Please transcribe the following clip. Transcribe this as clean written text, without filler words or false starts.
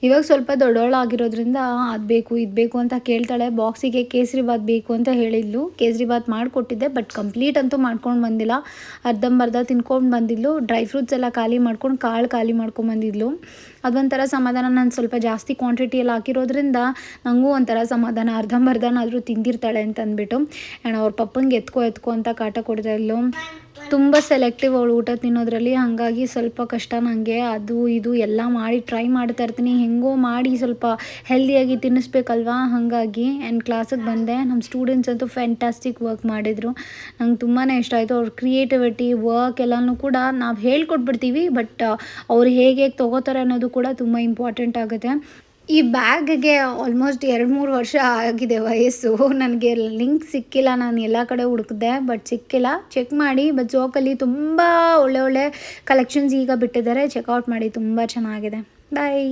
ಇವಾಗ ಸ್ವಲ್ಪ ದೊಡ್ಡವಳಾಗಿರೋದ್ರಿಂದ ಅದು ಬೇಕು ಇದು ಬೇಕು ಅಂತ ಕೇಳ್ತಾಳೆ. ಬಾಕ್ಸಿಗೆ ಕೇಸರಿಬಾತ್ ಬೇಕು ಅಂತ ಹೇಳಿದ್ಲು. ಕೇಸರಿಬಾತ್ ಮಾಡಿಕೊಟ್ಟಿದ್ದೆ, ಬಟ್ ಕಂಪ್ಲೀಟ್ ಅಂತೂ ಮಾಡ್ಕೊಂಡು ಬಂದಿಲ್ಲ. ಅರ್ಧಂಬರ್ಧ ತಿನ್ಕೊಂಡು ಬಂದಿದ್ಲು. ಡ್ರೈ ಫ್ರೂಟ್ಸ್ ಎಲ್ಲ ಖಾಲಿ ಮಾಡ್ಕೊಂಡು ಕಾಳು ಖಾಲಿ ಮಾಡ್ಕೊಂಬಂದಿದ್ಲು. ಅದೊಂಥರ ಸಮಾಧಾನ. ನಾನು ಸ್ವಲ್ಪ ಜಾಸ್ತಿ ಕ್ವಾಂಟಿಟಿಯಲ್ಲಿ ಹಾಕಿರೋದ್ರಿಂದ ನನಗೂ ಒಂಥರ ಸಮಾಧಾನ, ಅರ್ಧಂಬರ್ಧನಾದರೂ ತಿಂದಿರ್ತಾಳೆ ಅಂತ ಅಂದ್ಬಿಟ್ಟು. ಆ್ಯಂಡ್ ಅವ್ರ ಪಪ್ಪಂಗೆ ಎತ್ಕೋ ಅಂತ ಕಾಟ ಕೊಡ್ತಾಯಿದ್ಲು. ತುಂಬ ಸೆಲೆಕ್ಟಿವ್ ಅವಳು ಊಟ ತಿನ್ನೋದ್ರಲ್ಲಿ. ಹಾಗಾಗಿ ಸ್ವಲ್ಪ ಕಷ್ಟ ನನಗೆ. ಅದು ಇದು ಎಲ್ಲ ಮಾಡಿ ಟ್ರೈ ಮಾಡ್ತಾ ಇರ್ತೀನಿ. ಹೆಂಗೋ ಮಾಡಿ ಸ್ವಲ್ಪ ಹೆಲ್ದಿಯಾಗಿ ತಿನ್ನಿಸ್ಬೇಕಲ್ವಾ. ಹಾಗಾಗಿ ಆ್ಯಂಡ್ ಕ್ಲಾಸಿಗೆ ಬಂದೆ. ನಮ್ಮ ಸ್ಟೂಡೆಂಟ್ಸ್ ಅಂತೂ ಫ್ಯಾಂಟಾಸ್ಟಿಕ್ ವರ್ಕ್ ಮಾಡಿದರು. ನಂಗೆ ತುಂಬಾ ಇಷ್ಟ ಆಯಿತು. ಅವ್ರ ಕ್ರಿಯೇಟಿವಿಟಿ ವರ್ಕ್ ಎಲ್ಲನೂ ಕೂಡ ನಾವು ಹೇಳ್ಕೊಟ್ಬಿಡ್ತೀವಿ, ಬಟ್ ಅವ್ರು ಹೇಗೆ ತೊಗೋತಾರೆ ಅನ್ನೋದು ಕೂಡ ತುಂಬ ಇಂಪಾರ್ಟೆಂಟ್ ಆಗುತ್ತೆ. ಈ ಬ್ಯಾಗ್ಗೆ ಆಲ್ಮೋಸ್ಟ್ 2-3 ವರ್ಷ ಆಗಿದೆ ವಯಸ್ಸು. ನನಗೆ ಲಿಂಕ್ ಸಿಕ್ಕಿಲ್ಲ. ನಾನು ಎಲ್ಲ ಕಡೆ ಹುಡುಕಿದೆ, ಬಟ್ ಸಿಕ್ಕಿಲ್ಲ. ಚೆಕ್ ಮಾಡಿ. ಬಟ್ ಜೋಕಲ್ಲಿ ತುಂಬ ಒಳ್ಳೆ ಕಲೆಕ್ಷನ್ಸ್ ಈಗ ಬಿಟ್ಟಿದ್ದಾರೆ. ಚೆಕ್ಔಟ್ ಮಾಡಿ, ತುಂಬ ಚೆನ್ನಾಗಿದೆ. ಬಾಯ್.